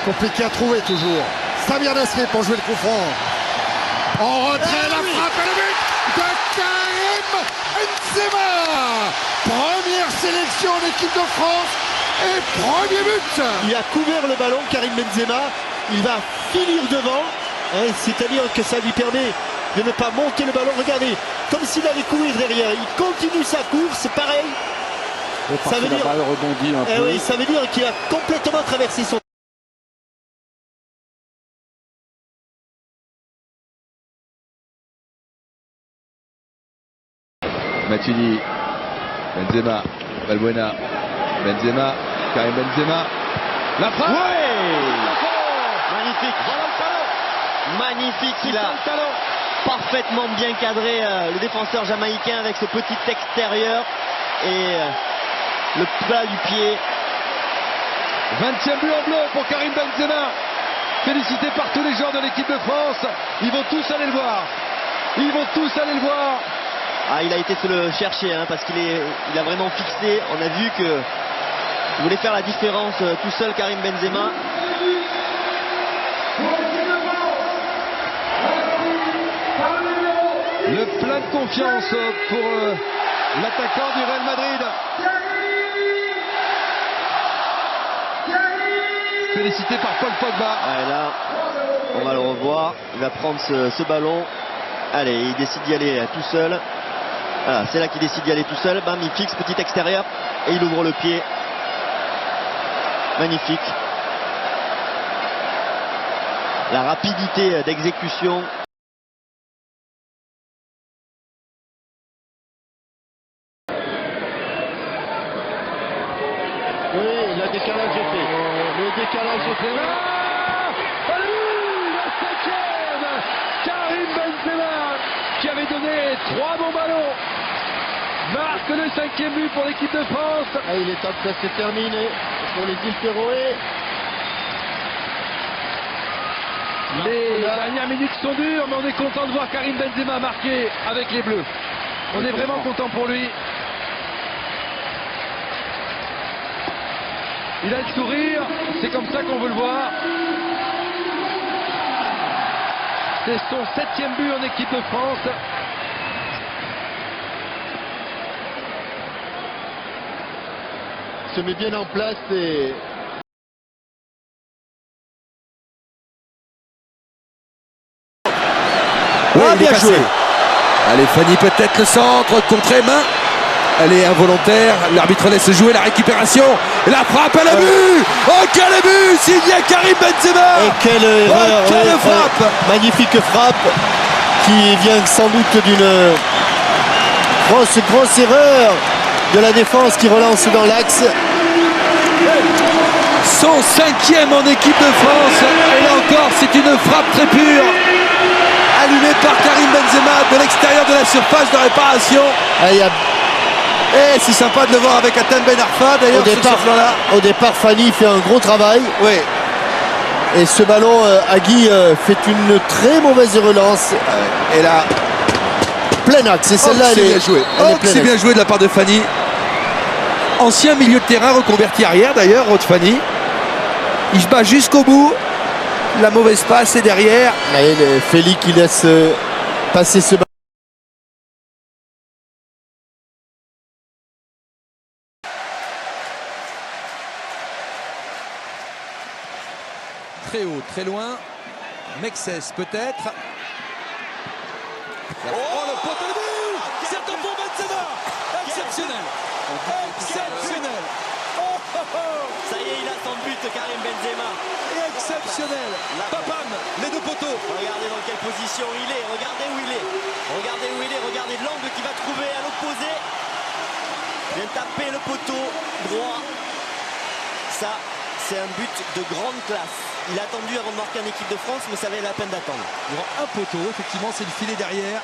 Compliqué à trouver toujours. Samir Nasri pour jouer le coup franc. En retrait, la frappe et le but de Karim Benzema. Première sélection en équipe de France et premier but. Il a couvert le ballon, Karim Benzema. Il va finir devant, hein, c'est-à-dire que ça lui permet de ne pas monter le ballon. Regardez, comme s'il allait courir derrière. Il continue sa course, pareil. Ça veut dire, la balle rebondit un peu. Oui, ça veut dire qu'il a complètement traversé son... Matuidi, Benzema, Valbuena, Benzema, Karim Benzema, la frappe. Magnifique. Magnifique, il a parfaitement bien cadré le défenseur jamaïcain avec ce petit extérieur et le plat du pied. 20e but en bleu pour Karim Benzema. Félicité par tous les joueurs de l'équipe de France. Ils vont tous aller le voir. Ils vont tous aller le voir. Ah, il a été se le chercher hein, parce qu'il a vraiment fixé. On a vu que il voulait faire la différence tout seul, Karim Benzema. Le plein de confiance pour l'attaquant du Real Madrid. Félicité par Paul Pogba. Ah, et là, on va le revoir. Il va prendre ce ballon. Allez, il décide d'y aller tout seul. Voilà, c'est là qu'il décide d'y aller tout seul. Bam, il fixe, petit extérieur. Et il ouvre le pied. Magnifique. La rapidité d'exécution. Oui, le décalage est fait. Le décalage est fait. La cinquième, Karim Benzema, qui avait donné 3 bons ballons, marque le 5e but pour l'équipe de France. Ah, il est temps que ça s'est terminé pour les îles Féroé. Les dernières minutes sont dures, mais on est content de voir Karim Benzema marquer avec les Bleus. On est vraiment content pour lui. Il a le sourire, c'est comme ça qu'on veut le voir. C'est son 7e but en équipe de France. Il se met bien en place et... Ah, bien joué. Allez, Fanny, peut-être le centre, contre-main. Elle est involontaire, l'arbitre laisse jouer la récupération. Et la frappe, elle a but. Oh, quel but signé Karim Benzema. Et quelle erreur, quelle frappe. magnifique frappe qui vient sans doute d'une grosse erreur de la défense qui relance dans l'axe. Son 5e en équipe de France. Et là encore, c'est une frappe très pure. Allumée par Karim Benzema de l'extérieur de la surface de réparation. Et c'est sympa de le voir avec Atem Ben Arfa d'ailleurs sur ce plan-là. Au départ, Fanny fait un gros travail. Oui. Et ce ballon, Agui fait une très mauvaise relance. Et là, Plein axe. Et celle-là, c'est bien joué. C'est bien joué de la part de Fanny. Ancien milieu de terrain reconverti arrière d'ailleurs, Rod Fanny. Il se bat jusqu'au bout. La mauvaise passe est derrière. Félix qui laisse passer ce ballon. Très haut, très loin. Mexès peut-être. Oh, le poteau de but. C'est un bon Benzema. Exceptionnel. Exceptionnel. Ça y est, il a son but, Karim Benzema. Exceptionnel. Papam, les deux poteaux. Regardez dans quelle position il est. Regardez où il est. Regardez où il est. Regardez l'angle qu'il va trouver à l'opposé. Il vient taper le poteau droit. Ça, c'est un but de grande classe. Il a attendu avant de marquer en équipe de France, mais ça valait la peine d'attendre. Il y aura un poteau, effectivement, c'est le filet derrière.